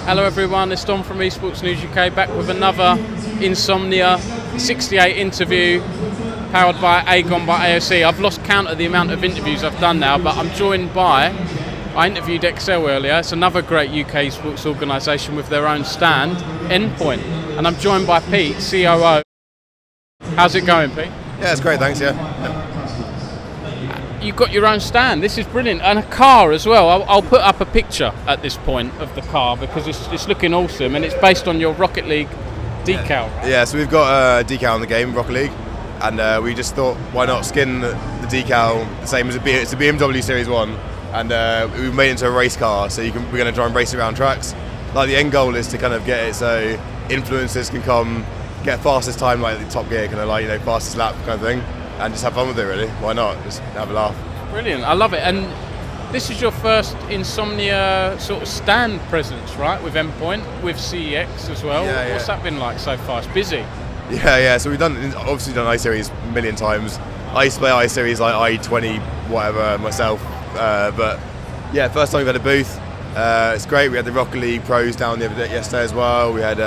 Hello everyone, it's Tom from Esports News UK, back with another Insomnia 68 interview powered by Aegon by AOC. I've lost count of the amount of interviews I've done now, but I'm joined by, I interviewed Excel earlier, it's another great UK esports organisation with their own stand, Endpoint, and I'm joined by Pete, COO. How's it going, Pete? Yeah, it's great, thanks, yeah. You've got your own stand, this is brilliant, and a car as well. I'll put up a picture at this point of the car because it's looking awesome, and it's based on your Rocket League decal, right? Yeah, so we've got a decal in the game, Rocket League, and we just thought, why not skin the decal the same as it's a BMW Series 1, and we've made it into a race car, so we're going to try and race around tracks. Like, the end goal is to kind of get it so influencers can come, get fastest time, like the Top Gear, kind of like, fastest lap kind of thing. And just have fun with it, really. Why not? Just have a laugh. Brilliant, I love it. And this is your first Insomnia sort of stand presence, right? With Endpoint, with CEX as well. Yeah, What's that been like so far? It's busy. Yeah. So we've obviously done I-Series a million times. I used to play I-Series like I-20, whatever, myself. But yeah, first time we've had a booth. It's great. We had the Rocket League pros down the other day, yesterday as well. We had.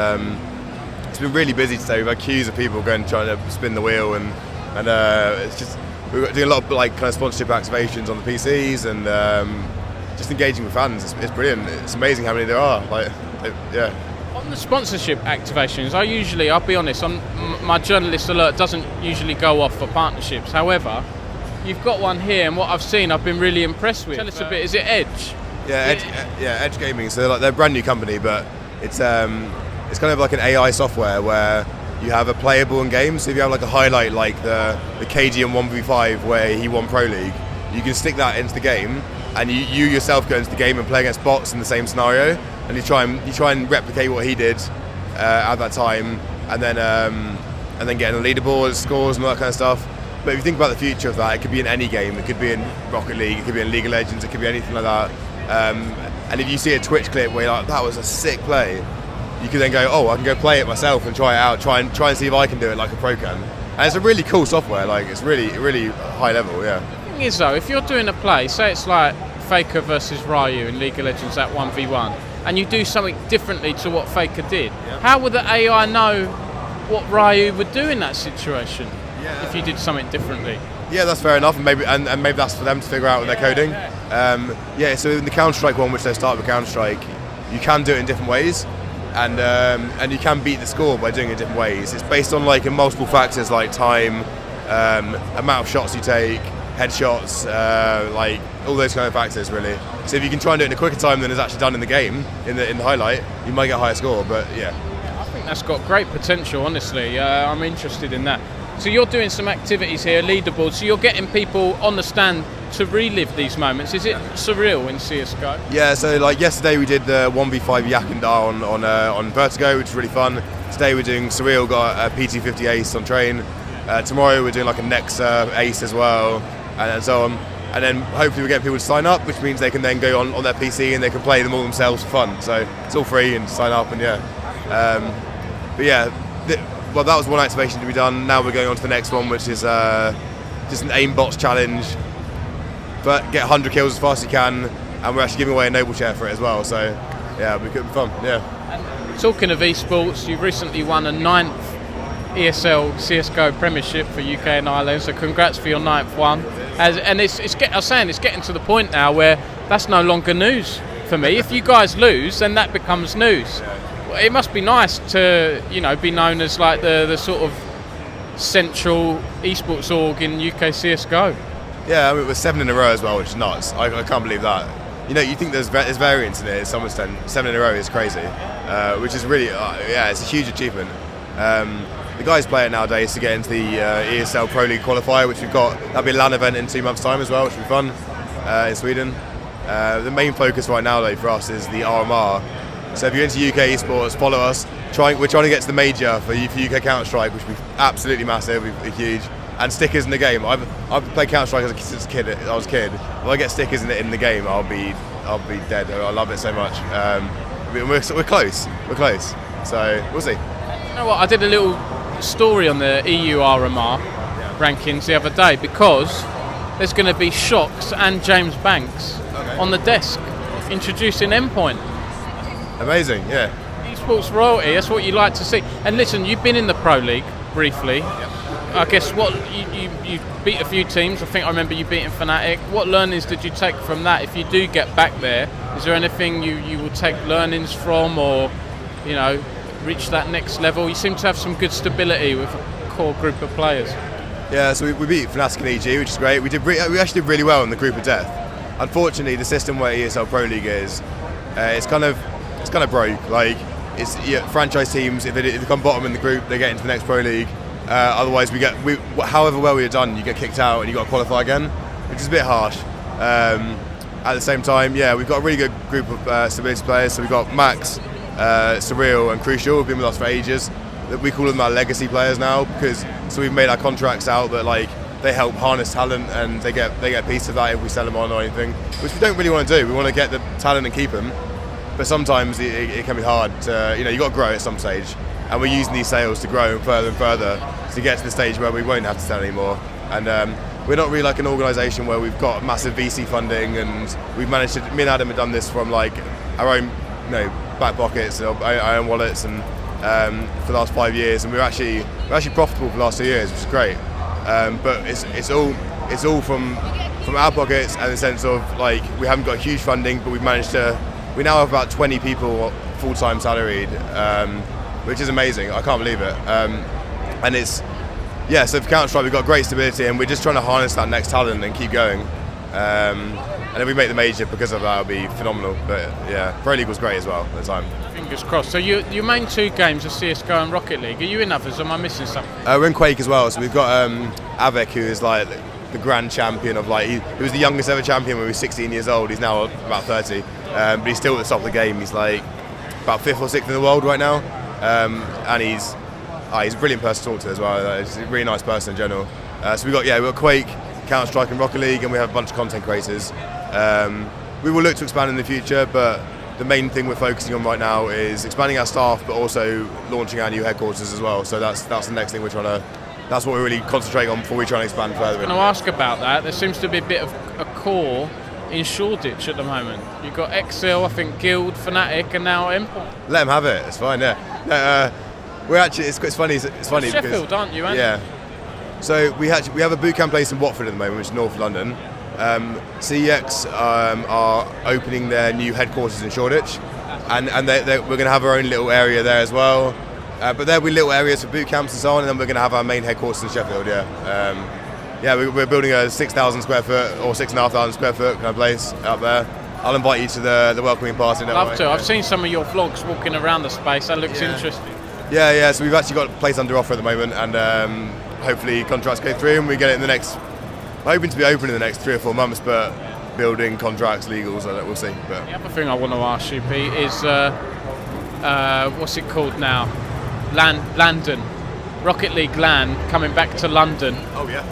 It's been really busy today. We've had queues of people trying to spin the wheel and it's just, we're doing a lot of kind of sponsorship activations on the PCs and just engaging with fans. It's brilliant. It's amazing how many there are. Yeah. On the sponsorship activations, I'll be honest, on my journalist alert doesn't usually go off for partnerships. However, you've got one here, and what I've seen, I've been really impressed with. Tell us a bit. Is it Edge? Yeah, Edge Gaming. So they're a brand new company, but it's kind of like an AI software where you have a playable in game. So if you have like a highlight like the KG in 1v5 where he won Pro League, you can stick that into the game, and you yourself go into the game and play against bots in the same scenario, and you try and replicate what he did at that time, and then get a leaderboard, scores and all that kind of stuff. But if you think about the future of that, it could be in any game. It could be in Rocket League, it could be in League of Legends, it could be anything like that. And if you see a Twitch clip where you're like, that was a sick play, you can then go, oh, I can go play it myself and try it out, try and see if I can do it like a pro can. And it's a really cool software, like it's really high level, yeah. The thing is though, if you're doing a play, say it's like Faker versus Ryu in League of Legends at 1v1, and you do something differently to what Faker did, how would the AI know what Ryu would do in that situation if you did something differently? Yeah, that's fair enough, and maybe that's for them to figure out with their coding. So in the Counter-Strike one, which they start with Counter-Strike, you can do it in different ways. And you can beat the score by doing it in different ways. It's based on multiple factors like time, amount of shots you take, headshots, all those kind of factors really. So if you can try and do it in a quicker time than is actually done in the game, in the highlight, you might get a higher score. But yeah, I think that's got great potential. Honestly, I'm interested in that. So you're doing some activities here, leaderboards. So you're getting people on the stand to relive these moments. Is it surreal in CSGO? Yeah, so yesterday we did the 1v5 Yak and Da on Vertigo, which is really fun. Today we're doing Surreal, got a PT50 Ace on Train. Tomorrow we're doing a Nexa Ace as well, and so on. And then hopefully we get people to sign up, which means they can then go on their PC and they can play them all themselves for fun. So it's all free and sign up, and but yeah, well, that was one activation to be done. Now we're going on to the next one, which is just an aimbots challenge. But get 100 kills as fast as you can, and we're actually giving away a Noble chair for it as well. So yeah, it'll be fun. Yeah. And talking of esports, you've recently won a 9th ESL CSGO Premiership for UK and Ireland. So congrats for your 9th one. And it's getting to the point now where that's no longer news for me. If you guys lose, then that becomes news. It must be nice to be known as like the sort of central esports org in UK CSGO. Yeah, I mean, it was 7 in a row as well, which is nuts. I can't believe that. You think there's variance in it to some extent. 7 in a row is crazy, which is really, it's a huge achievement. The guys play it nowadays to get into the ESL Pro League qualifier, which we've got. That'll be a LAN event in 2 months' time as well, which will be fun in Sweden. The main focus right now, though, for us is the RMR. So if you're into UK esports, follow us. We're trying to get to the major for UK Counter-Strike, which will be absolutely massive, it'll be huge. And stickers in the game. I've played Counter-Strike since I was a kid. If I get stickers in the game, I'll be dead. I love it so much. We're close. So we'll see. You know what? I did a little story on the EU RMR rankings the other day because there's going to be Shocks and James Banks on the desk introducing Endpoint. Amazing, yeah. Esports royalty, that's what you like to see. And listen, you've been in the Pro League briefly. Yep. I guess what you beat a few teams. I think I remember you beating Fnatic. What learnings did you take from that? If you do get back there, is there anything you will take learnings from, or reach that next level? You seem to have some good stability with a core group of players. Yeah, so we beat Fnatic and EG, which is great. We actually did really well in the group of death. Unfortunately, the system where ESL Pro League is, it's kind of broke. Like, it's franchise teams. If they come bottom in the group, they get into the next Pro League. Otherwise, however well we're done, you get kicked out and you got to qualify again, which is a bit harsh. At the same time, yeah, we've got a really good group of stability players. So we've got Max, Surreal, and Crucial, who've been with us for ages. We call them our legacy players now so we've made our contracts out that like they help harness talent and they get a piece of that if we sell them on or anything, which we don't really want to do. We want to get the talent and keep them, but sometimes it can be hard. You got to grow at some stage. And we're using these sales to grow further and further to get to the stage where we won't have to sell anymore. And we're not really like an organisation where we've got massive VC funding, and we've managed to. Me and Adam have done this from like our own, back pockets, our own wallets, and for the last 5 years. And we're actually profitable for the last 2 years, which is great. But it's all from our pockets, and in the sense of like we haven't got huge funding, but we've managed to. We now have about 20 people full-time salaried. Which is amazing. I can't believe it. And so for Counter-Strike we've got great stability, and we're just trying to harness that next talent and keep going. And if we make the major because of that, it'll be phenomenal. But yeah, Pro League was great as well at the time. Fingers crossed. So your main two games are CSGO and Rocket League. Are you in others? Am I missing something? We're in Quake as well. So we've got Avec, who is like the grand champion of like, he was the youngest ever champion when he was 16 years old. He's now about 30. But he's still at the top of the game. He's like about 5th or 6th in the world right now. And he's a brilliant person to talk to as well. He's a really nice person in general. So we've got Quake, Counter-Strike and Rocket League, and we have a bunch of content creators. We will look to expand in the future, but the main thing we're focusing on right now is expanding our staff, but also launching our new headquarters as well. So that's the next thing that's what we're really concentrating on before we try and expand further. I'm going to ask about that. There seems to be a bit of a core in Shoreditch at the moment. You've got Excel, I think Guild, Fnatic, and now Endpoint. Let them have it. It's fine. Yeah. We're actually. It's funny. It's funny. Sheffield, aren't you? Yeah. So we have a bootcamp place in Watford at the moment, which is North London. CEX are opening their new headquarters in Shoreditch, and we're going to have our own little area there as well. But there'll be little areas for boot camps and so on, and then we're going to have our main headquarters in Sheffield. We're building a 6,000 square foot or 6,500 square foot kind of place up there. I'll invite you to the welcoming party. Love to. I've seen some of your vlogs walking around the space. That looks interesting. Yeah. So we've actually got a place under offer at the moment, and hopefully contracts go through, and we get it in the next. I'm hoping to be open in the next 3 or 4 months, but building contracts, legals, we'll see. But the other thing I want to ask you, Pete, is what's it called now? London. Rocket League LAN coming back to London. Oh yeah.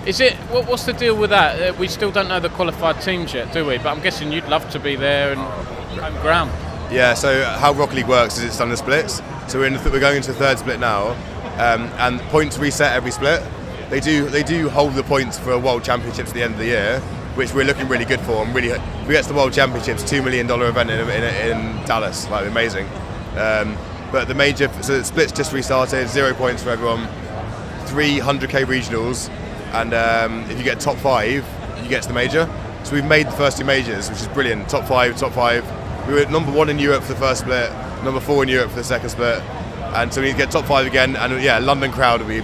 Is it? What's the deal with that? We still don't know the qualified teams yet, do we? But I'm guessing you'd love to be there and home ground. Yeah. So how Rocket League works is it's done in splits. So we're going into the 3rd split now, and points reset every split. They do hold the points for World Championships at the end of the year, which we're looking really good for. And really, if we get to the World Championships, $2 million event in Dallas, like amazing. But the major, so the splits just restarted, 0 points for everyone, 300k regionals, and if you get top 5, you get to the major. So we've made the first 2 majors, which is brilliant. Top 5. We were number 1 in Europe for the first split, number 4 in Europe for the second split, and so we need to get top 5 again. And London crowd will be,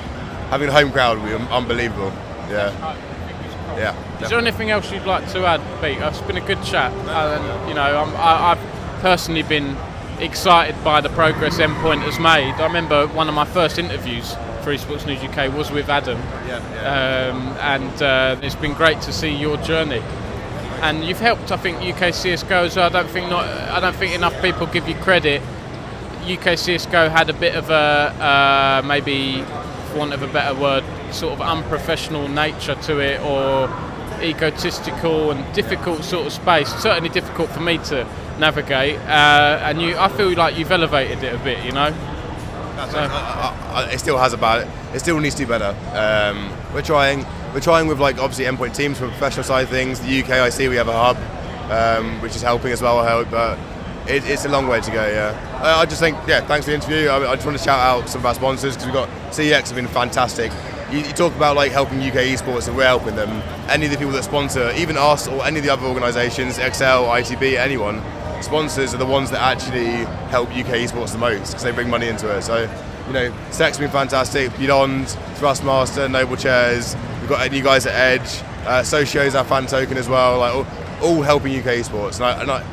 having a home crowd will be unbelievable. Yeah. Is there anything else you'd like to add, Pete? It's been a good chat. I've personally been excited by the progress Endpoint has made. I remember one of my first interviews for Esports News UK was with Adam, and it's been great to see your journey. And you've helped, I think, UK CSGO as well. I don't think enough people give you credit. UK CSGO had a bit of a maybe, for want of a better word, sort of unprofessional nature to it, or egotistical and difficult sort of space. Certainly difficult for me to navigate, and I feel like you've elevated it a bit, It still has about it. It still needs to do better. We're trying with like obviously Endpoint teams for the professional side of things. The UK, I see we have a hub, which is helping as well. But it's a long way to go. Yeah, I just think thanks for the interview. I just want to shout out some of our sponsors because we've got CEX have been fantastic. You talk about like helping UK esports, and we're helping them. Any of the people that sponsor, even us or any of the other organisations, XL, ITB, anyone, sponsors are the ones that actually help UK esports the most because they bring money into it. So, Sex has been fantastic. Beyond, Thrustmaster, Noble Chairs. We've got you guys at Edge. Socio's our fan token as well. Like all helping UK esports. And I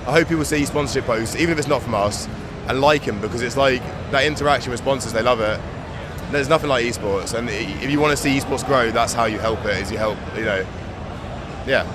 hope people see sponsorship posts, even if it's not from us, and like them because it's like that interaction with sponsors. They love it. There's nothing like esports, and if you want to see esports grow, that's how you help it. Is you help,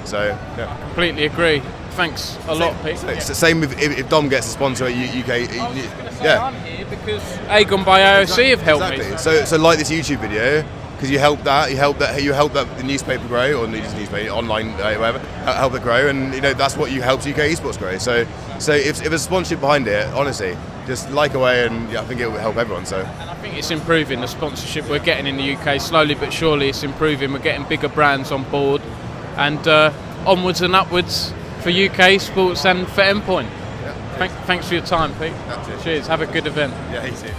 So Completely agree. Thanks a lot, Pete. It's the same if Dom gets a sponsor at UK. I'm here because Aegon by AOC have helped me. So like this YouTube video, because you help that the newspaper grow, or newspaper, online, whatever, help it grow, and that's what helps UK esports grow. So if there's a sponsorship behind it, honestly, just like away, and I think it will help everyone. So. And I think it's improving the sponsorship we're getting in the UK slowly but surely. It's improving. We're getting bigger brands on board, and onwards and upwards for UK sports and for Endpoint. Yeah. Thanks for your time, Pete. Cheers. Have a good event. Yeah, you too.